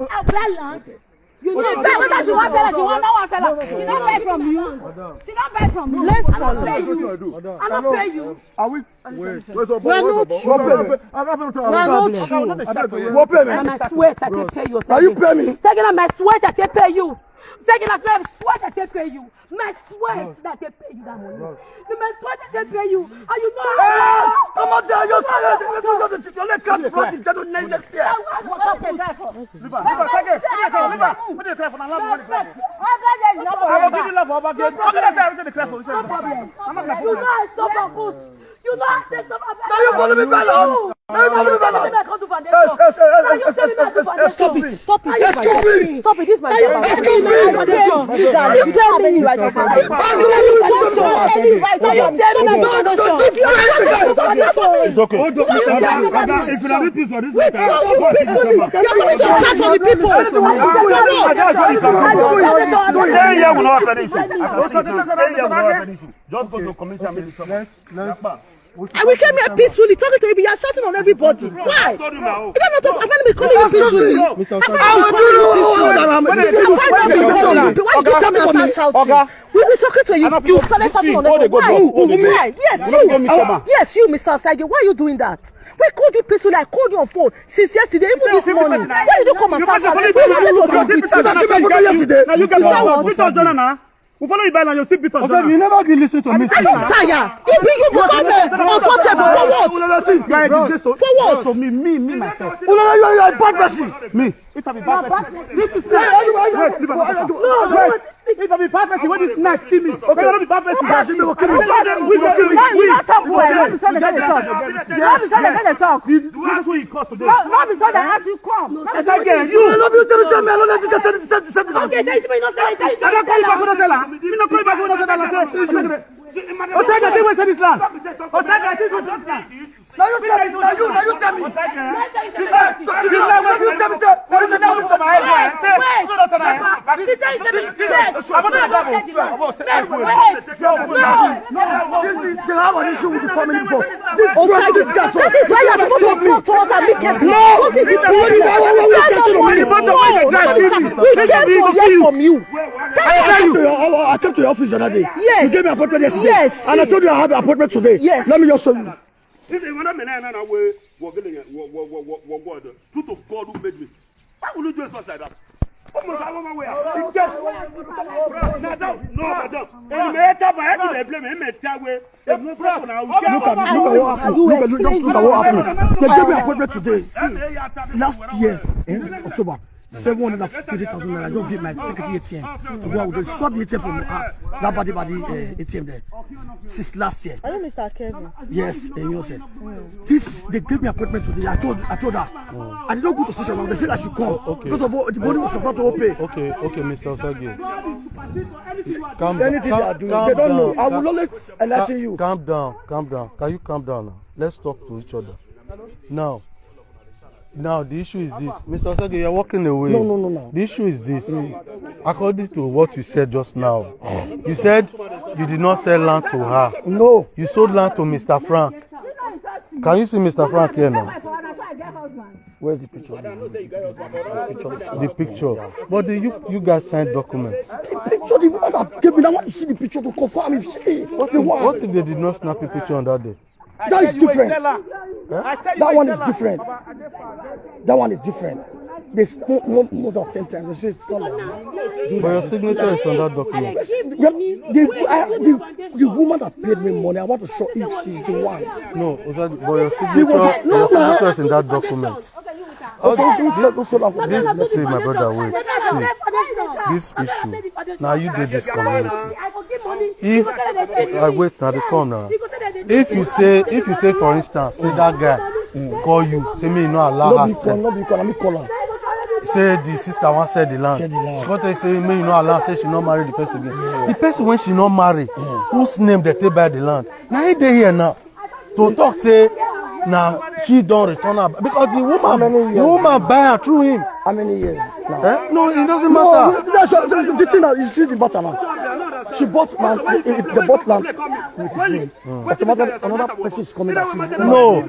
land. You know, whether she wants seller, she wants no one seller. She don't buy from you. She don't buy from you. Let's not pay you. I don't pay you. Are we? We're not true. My sweat, I can pay you. Are you paying me? Taking on my sweat, I can pay you. Taking on my sweat, I can pay you. My sweat, that they pay you that money. My sweat, that they pay you. And you know. Come on there, you're let clap the front. You don't need this here. You know I said something. Now you follow me, fellas. Stop it. Stop it. Excuse me. Stop it. This is my job. Excuse me. You tell me any right of mine. Any right of mine. It's okay. If you don't read peace on this, you're going to shout on the people. Stay here will not finish it. Stay here will not finish it. Just go to community and make it. And we came here peacefully, talking to you, you're shouting on everybody. Why? I'm going to be calling you peacefully. Why you shouting? We've been talking to you, you started shouting on everybody. Why? Yes, you, Mr. Osagie, why are you doing that? We called you peacefully, I called you on phone since yesterday, even this morning. Why did you come and start shouting? You can we follow you by now, you see Peter. You never been listening to me. I don't tire. You become untouchable. For what? For what? So me myself. You are a bad person. Me. If I be bad person. If I be bad person, when this night see me. Okay, I don't be bad person. You don't talk well. Not before they get the talk. Not before they get the talk. This is what you cause today. Not before they ask you come. As I get you. I love you, tell me, I don't let you say it. Okay, tell me not say it. I don't call you back when I sell her. Me not call you back when I sell her. Osagie, I think we say this land. Osagie, I think we say this land. Now you tell me. This land, when you tell me, Osagie, that is why you're supposed to talk to us and make it. What is the problem? We came to hear from you. I came to your office the other day. Yes. You gave me an appointment yesterday. Yes. And I told you I have an appointment today. Yes. Let me just show you. If you want to we're truth of God who made me. Why would you do stuff like that? Almost I want my way out. No, madam. And me tell my head to blame him. Tell we. Look at what happened. Look at what happened. They gave me an appointment today. Last year, in October. 750,000 naira. I just give my secretary ATM to go out. They swap the ATM from that body ATM there. Since last year. Are you Mr. Kevin? Yes, you said. This they gave me an appointment today. I told her. I did not go to station now. They said I should come. Okay. Because of the body was about to open. Okay, Mr. Osagie. Anything they are doing, they don't know. I will always enlighten you. Calm down. Can you calm down now? Let's talk to each other. Now the issue is this. Mr. Osagie, you're walking away. No. The issue is this. According to what you said just now, you said you did not sell land to her. No. You sold land to Mr. Frank. Can you see Mr. Frank here now? Where's the picture? The picture. But you guys signed documents. The picture, the one that gave me, I want to see the picture to confirm if What if they did not snap a picture on that day? That is different. That one is different. That one is different. There's more than 10 times. They say it's not like that. But your signature is on that document. The woman that paid me money, I want to show if she's the one. No, but your signature is in that document. This see, my brother, wait. See, this issue. Now you did this community. If I wait now, they come now. If you say, for instance, say that guy call you, say me, you know, allow her sell. Say the sister once said the land. But they say me, you know, allow say she not marry the person again. The person when she not marry, whose name they take by the land. Now he dey here now to talk say. Now she don't return her because the woman buy her through him. How many years now? No, it doesn't matter. No, that's the thing that you see the matter now. She bought land, they bought land with his name. But another person is coming that No,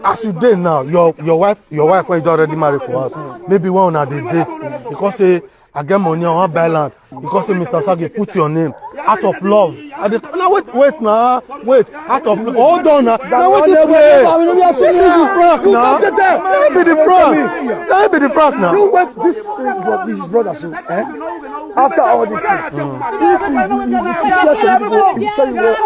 as you did now, your wife when you already married for us, maybe one on the date because say I get money on one buy land because say Mr. Osagie put your name out of love. Now wait now, wait out of love. Hold on now. Now what is play? This is the prank now. That be the prank. That be the prank now. You wait this is brother so after all this is if you share to people you tell you what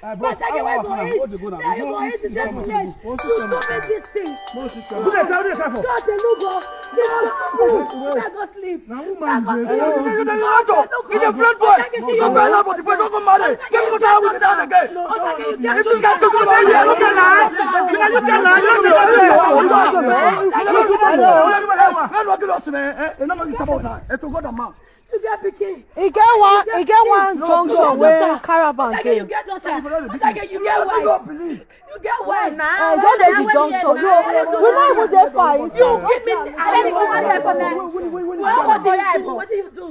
But I can wait for it. You go eat the same place. You stop this thing. Shut the look. Let go sleep. in the front boy. You go love but the boy don't go marry. You go down with the down again. If you got to go marry, you can lie. You get picking. He get one junction where caravan came. You get water. You get wet. You get wet. I don't know the junction. We not even there fight. You give me. I don't even want to for them. What do you do?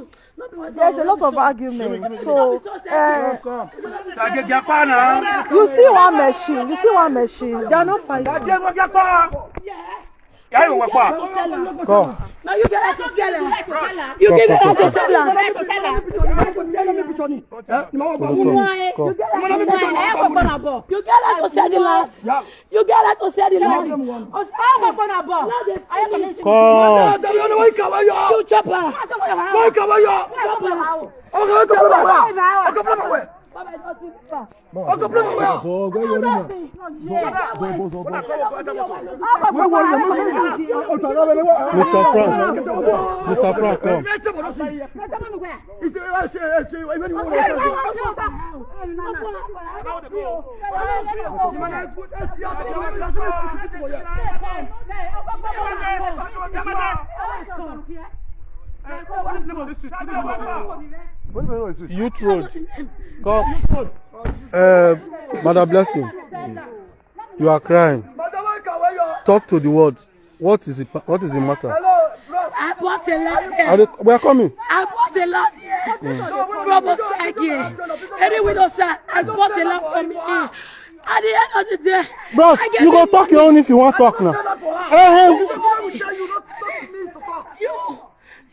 There's a lot of argument. So you see one machine. They are not fighting. Come. Now you get to sell it. You give it to sell it. You get to sell the land. You get to sell the land. You chopper. Mr. Frank, come. Youth Road. Come. Madam Blessing, you are crying. Talk to the world. What is the matter? I bought a lot here. We are coming. I bought a lot here from Osagie. Anyway, sir, I bought a lot from here. At the end of the day, bros, you go talk your own if you want to talk now.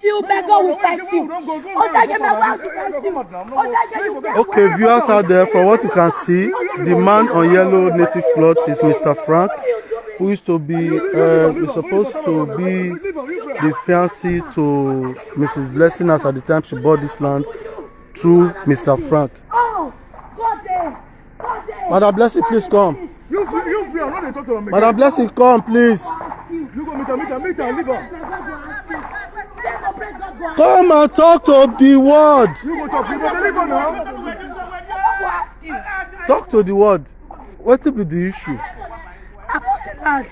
You beggar will fight you. Osagie will fight you. Okay, viewers out there, from what you can see, the man on yellow native cloth is Mr. Frank, who is to be, is supposed to be the fiancé to Mrs. Blessing as at the time she bought this land through Mr. Frank. Madam Blessing, please come. Madam Blessing, come, please. Come and talk to the world. Talk to the world. What will be the issue? I bought a lot.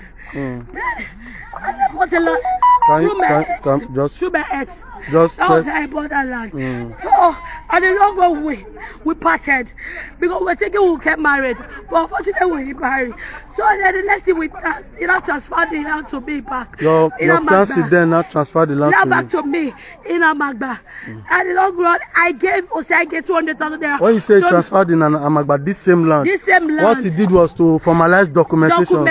I bought a lot. Through my ex. Just that was how I bought that land. So, on the long run, we parted because we're thinking we'll get married, but unfortunately we didn't marry. So then the next thing we transferred the land to me back. Your fiancé then not transferred the land back to me in Amagba. And the long run, I gave Osagie 200,000 there. When you say transferred in Amagba, this same land. What he did was to formalize documentation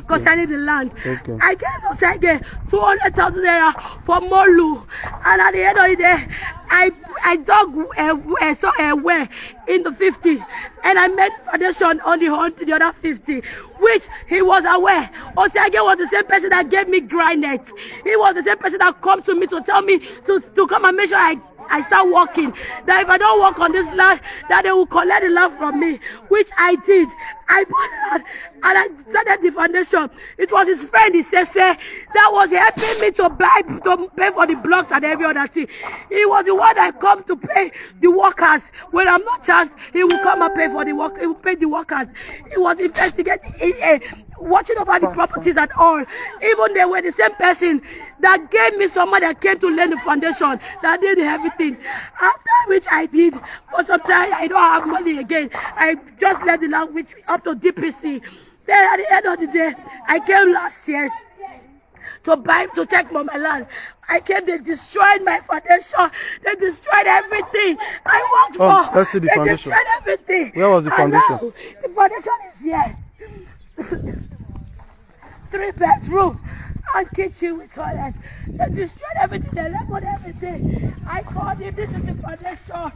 concerning the land. Okay. I gave Osagie 200,000 there for Molu. And at the end of the day, I dug a well in the 50 and I made foundation on the other 50, which he was aware. Osagie was the same person that gave me granite. He was the same person that come to me to tell me to come and make sure I start working. That if I don't work on this land, that they will collect the land from me, which I did. I bought land and I started the foundation. It was his friend, he said, that was helping me to pay for the blocks and every other thing. He was the one that come to pay the workers. When I'm not charged, he will come and pay for the work. He will pay the workers. He was investigating. watching over the properties and all. Even they were the same person that gave me someone that came to lay the foundation, that did everything. After which I did, for some time I don't have money again. I just left the language up to DPC. Then at the end of the day, I came last year to check on my land. I came, they destroyed my foundation. They destroyed everything I worked for. Let's see the foundation. They destroyed everything. Where was the foundation? Now, the foundation is here. 3-bedroom and kitchen with toilet. They destroyed everything. They leveled everything. I called it. This is the foundation.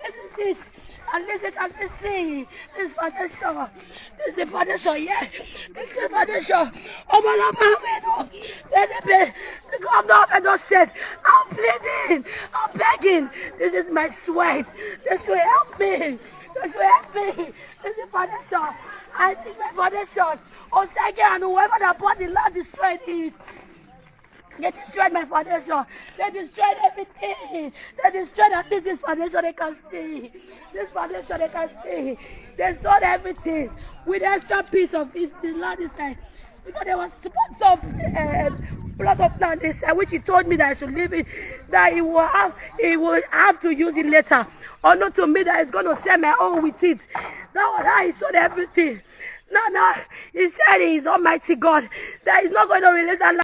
This is it. And this is see. This is foundation. This is the foundation. Yeah. This is the foundation. The governor of Edo State. I'm pleading. I'm begging. This is my sweat. They should help me. They should help me. This is foundation. I think my foundation. Osagie and whoever that bought the land destroyed it. They destroyed my foundation. They destroyed everything. They destroyed at least this foundation they can see. This foundation they can see. They sold everything with extra piece of this the land inside. Because there was some plot of land inside, which he told me that I should leave it, that he will have to use it later. Or not to me that he's going to sell my own with it. That was how he sold everything. No, he said he is Almighty God, that he's not going to release that land.